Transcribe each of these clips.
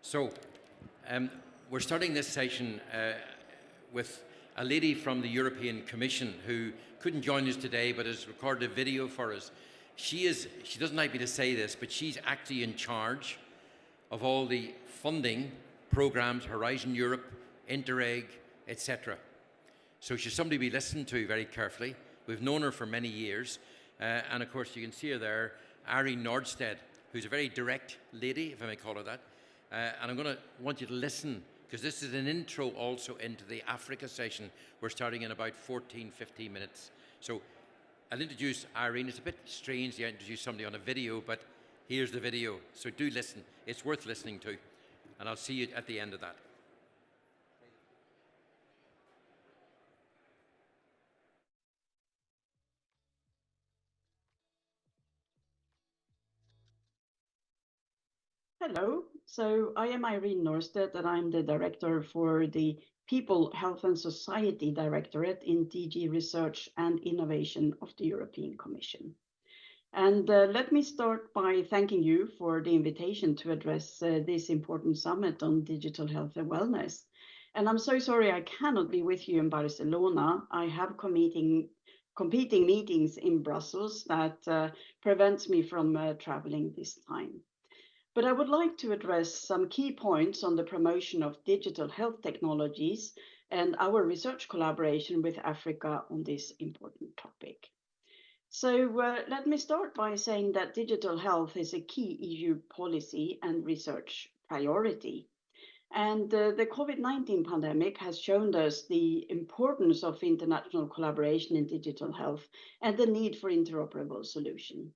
So, um, we're starting this session with a lady from the European Commission who couldn't join us today but has recorded a video for us. She doesn't like me to say this, but she's actually in charge of all the funding programs, Horizon Europe, Interreg, etc. So she's somebody we listen to very carefully. We've known her for many years. And of course, you can see her there, Irene Nordsted, who's a very direct lady, if I may call her that. And I'm going to want you to listen, because this is an intro also into the Africa session. We're starting in about 15 minutes. So I'll introduce Irene. It's a bit strange to introduce somebody on a video, but here's the video. So do listen. It's worth listening to. And I'll see you at the end of that. Hello, so I am Irene Nordsted and I'm the director for the People, Health and Society Directorate in DG Research and Innovation of the European Commission. And let me start by thanking you for the invitation to address this important summit on digital health and wellness. And I'm so sorry I cannot be with you in Barcelona. I have competing meetings in Brussels that prevents me from traveling this time. But I would like to address some key points on the promotion of digital health technologies and our research collaboration with Africa on this important topic. So let me start by saying that digital health is a key EU policy and research priority. And the COVID-19 pandemic has shown us the importance of international collaboration in digital health and the need for interoperable solutions.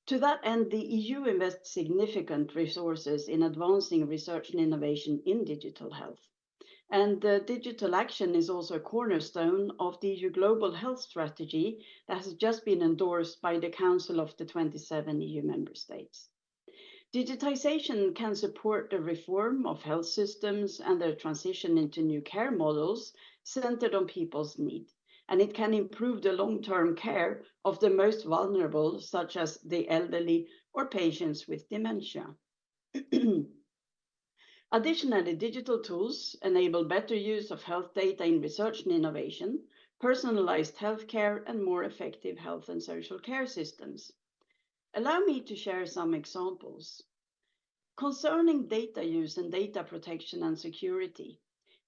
To that end, the EU invests significant resources in advancing research and innovation in digital health. And digital action is also a cornerstone of the EU Global Health Strategy that has just been endorsed by the Council of the 27 EU member states. Digitization can support the reform of health systems and their transition into new care models centered on people's needs. And it can improve the long-term care of the most vulnerable, such as the elderly or patients with dementia. Additionally, digital tools enable better use of health data in research and innovation, personalized healthcare, and more effective health and social care systems. Allow me to share some examples. Concerning data use and data protection and security,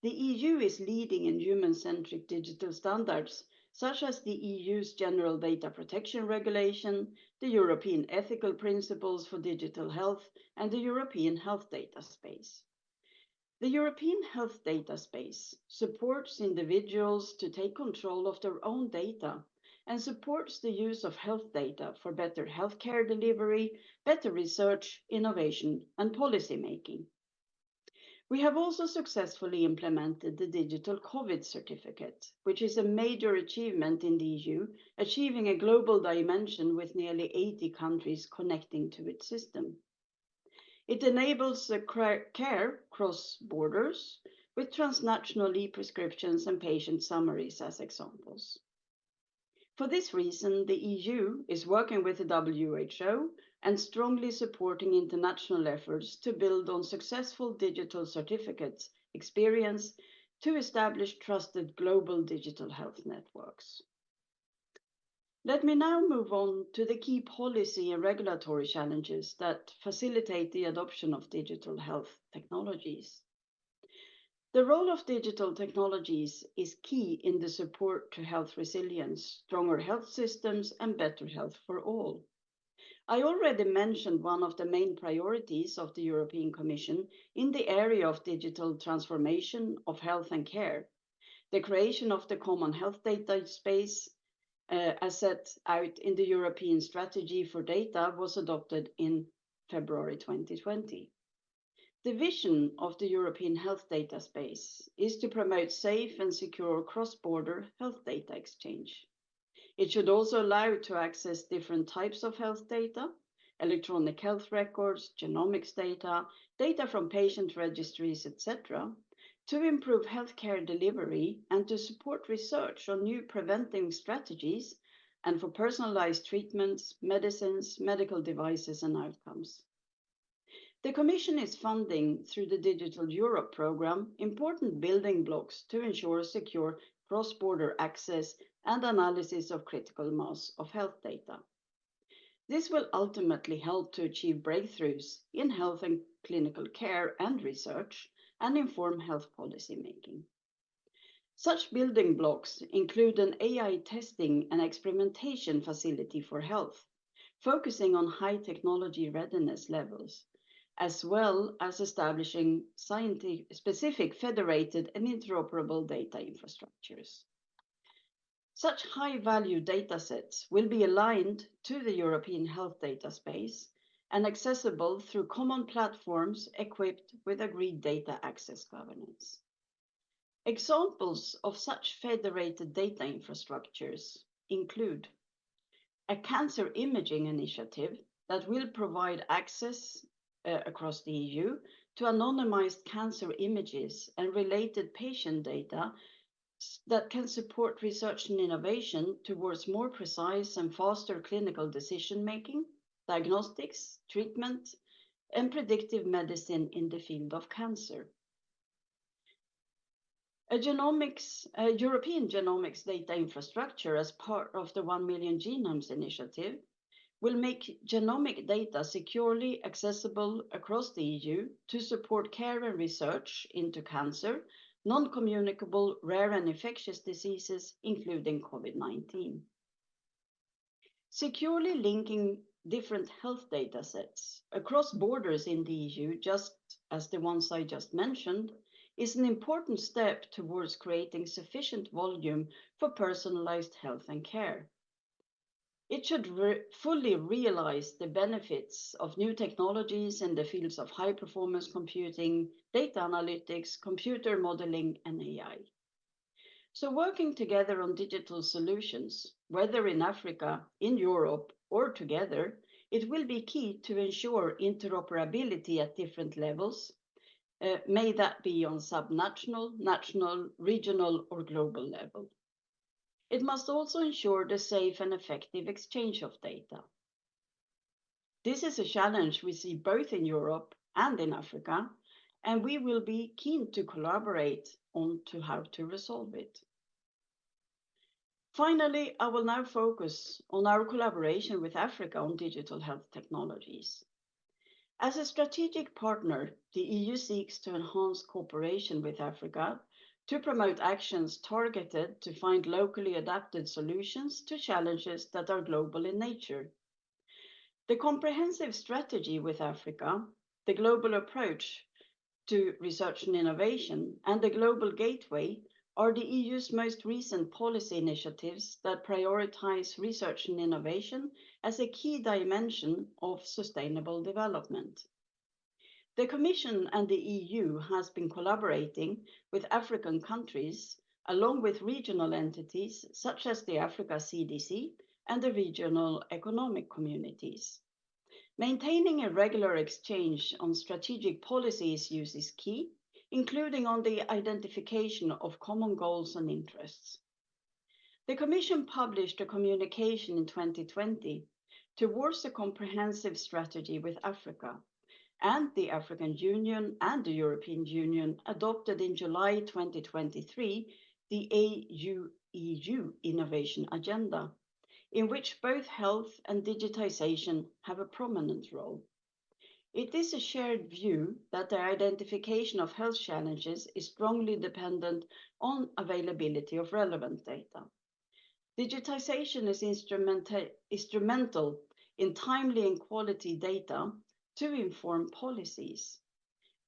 the EU is leading in human-centric digital standards, such as the EU's General Data Protection Regulation, the European Ethical Principles for Digital Health, and the European Health Data Space. The European Health Data Space supports individuals to take control of their own data and supports the use of health data for better healthcare delivery, better research, innovation, and policy making. We have also successfully implemented the digital COVID certificate, which is a major achievement in the EU, achieving a global dimension with nearly 80 countries connecting to its system. It enables care cross borders with transnational e-prescriptions and patient summaries as examples. For this reason, the EU is working with the WHO and strongly supporting international efforts to build on successful digital certificates experience to establish trusted global digital health networks. Let me now move on to the key policy and regulatory challenges that facilitate the adoption of digital health technologies. The role of digital technologies is key in the support to health resilience, stronger health systems, and better health for all. I already mentioned one of the main priorities of the European Commission in the area of digital transformation of health and care. The creation of the common health data space, as set out in the European Strategy for Data, was adopted in February 2020. The vision of the European Health Data Space is to promote safe and secure cross-border health data exchange. It should also allow to access different types of health data, electronic health records, genomics data, data from patient registries, etc., to improve healthcare delivery and to support research on new preventive strategies and for personalized treatments, medicines, medical devices, and outcomes. The Commission is funding, through the Digital Europe programme, important building blocks to ensure secure cross-border access and analysis of critical mass of health data. This will ultimately help to achieve breakthroughs in health and clinical care and research and inform health policy making. Such building blocks include an AI testing and experimentation facility for health, focusing on high technology readiness levels, as well as establishing scientific, federated and interoperable data infrastructures. Such high-value datasets will be aligned to the European health data space and accessible through common platforms equipped with agreed data access governance. Examples of such federated data infrastructures include a cancer imaging initiative that will provide access across the EU to anonymized cancer images and related patient data that can support research and innovation towards more precise and faster clinical decision-making, diagnostics, treatment, and predictive medicine in the field of cancer. A European genomics data infrastructure as part of the 1 Million Genomes initiative will make genomic data securely accessible across the EU to support care and research into cancer, non-communicable, rare and infectious diseases, including COVID-19. Securely linking different health data sets across borders in the EU, just as the ones I just mentioned, is an important step towards creating sufficient volume for personalized health and care. It should fully realize the benefits of new technologies in the fields of high-performance computing, data analytics, computer modeling, and AI. So working together on digital solutions, whether in Africa, in Europe, or together, it will be key to ensure interoperability at different levels, may that be on subnational, national, regional, or global level. It must also ensure the safe and effective exchange of data. This is a challenge we see both in Europe and in Africa, and we will be keen to collaborate on how to resolve it. Finally, I will now focus on our collaboration with Africa on digital health technologies. As a strategic partner, the EU seeks to enhance cooperation with Africa to promote actions targeted to find locally adapted solutions to challenges that are global in nature. The comprehensive strategy with Africa, the global approach to research and innovation, and the Global Gateway are the EU's most recent policy initiatives that prioritize research and innovation as a key dimension of sustainable development. The Commission and the EU has been collaborating with African countries, along with regional entities such as the Africa CDC and the regional economic communities. Maintaining a regular exchange on strategic policy issues is key, including on the identification of common goals and interests. The Commission published a communication in 2020 towards a comprehensive strategy with Africa, and the African Union and the European Union adopted in July 2023 the AU-EU Innovation Agenda, in which both health and digitization have a prominent role. It is a shared view that the identification of health challenges is strongly dependent on availability of relevant data. Digitization is instrumental in timely and quality data to inform policies.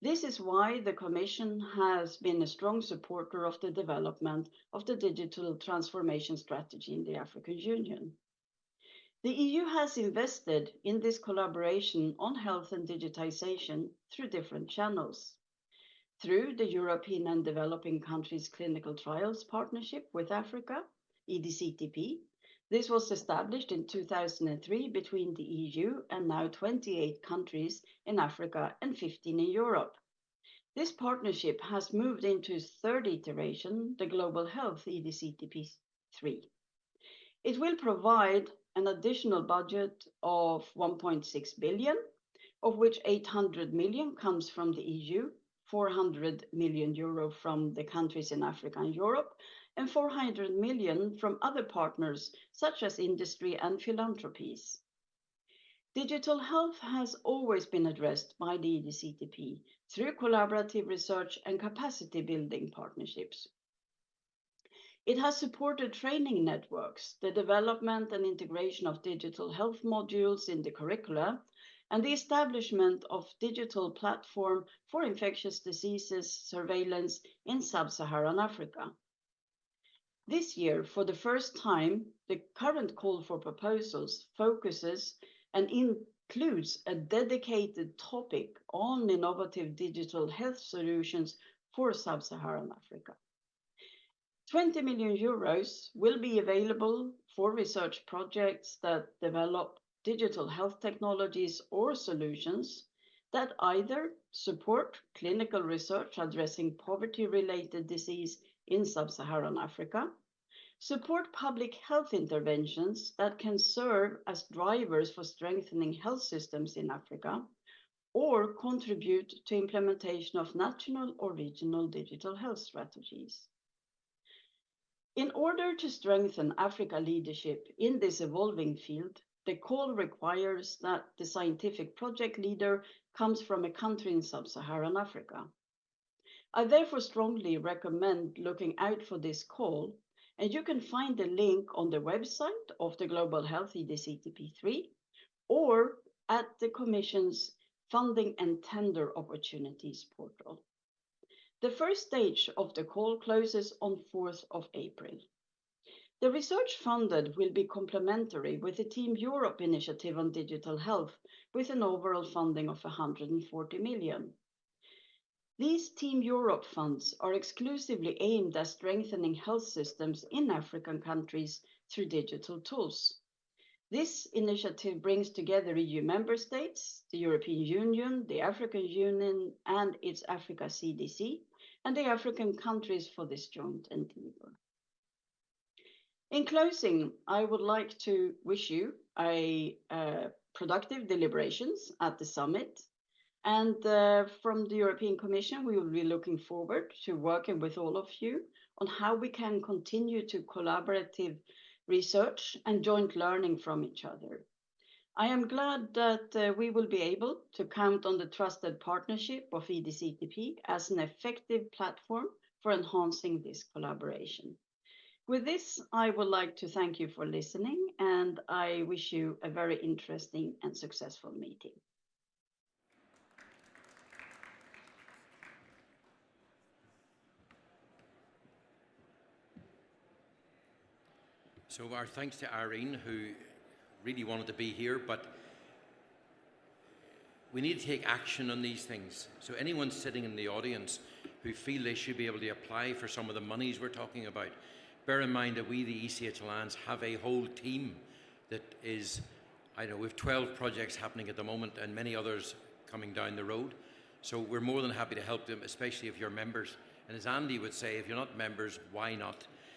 This is why the Commission has been a strong supporter of the development of the digital transformation strategy in the African Union. The EU has invested in this collaboration on health and digitization through different channels. Through the European and Developing Countries Clinical Trials Partnership with Africa, EDCTP. This was established in 2003 between the EU and now 28 countries in Africa and 15 in Europe. This partnership has moved into its third iteration, the Global Health EDCTP3. It will provide an additional budget of 1.6 billion of which 800 million comes from the EU, 400 million euro from the countries in Africa and Europe, and 400 million from other partners such as industry and philanthropies. Digital health has always been addressed by the EDCTP through collaborative research and capacity building partnerships. It has supported training networks, the development and integration of digital health modules in the curricula, and the establishment of digital platform for infectious diseases surveillance in sub-Saharan Africa. This year, for the first time, the current call for proposals focuses and includes a dedicated topic on innovative digital health solutions for sub-Saharan Africa. 20 million euros will be available for research projects that develop digital health technologies or solutions that either support clinical research addressing poverty-related disease in sub-Saharan Africa, support public health interventions that can serve as drivers for strengthening health systems in Africa, or contribute to implementation of national or regional digital health strategies. In order to strengthen Africa leadership in this evolving field, the call requires that the scientific project leader comes from a country in sub-Saharan Africa. I therefore strongly recommend looking out for this call, and you can find the link on the website of the Global Health EDCTP3 or at the Commission's Funding and Tender Opportunities portal. The first stage of the call closes on 4th of April. The research funded will be complementary with the Team Europe initiative on digital health with an overall funding of 140 million. These Team Europe funds are exclusively aimed at strengthening health systems in African countries through digital tools. This initiative brings together EU member states, the European Union, the African Union and its Africa CDC, and the African countries for this joint endeavor. In closing, I would like to wish you a productive deliberations at the summit. And from the European Commission, we will be looking forward to working with all of you on how we can continue to collaborative research and joint learning from each other. I am glad that we will be able to count on the trusted partnership of EDCTP as an effective platform for enhancing this collaboration. With this, I would like to thank you for listening, and I wish you a very interesting and successful meeting. So our thanks to Irene, who really wanted to be here, but we need to take action on these things. So anyone sitting in the audience who feel they should be able to apply for some of the monies we're talking about, bear in mind that we, the ECHAlliance, have a whole team that is, I know, we have 12 projects happening at the moment and many others coming down the road. So we're more than happy to help them, especially if you're members. And as Andy would say, if you're not members, why not?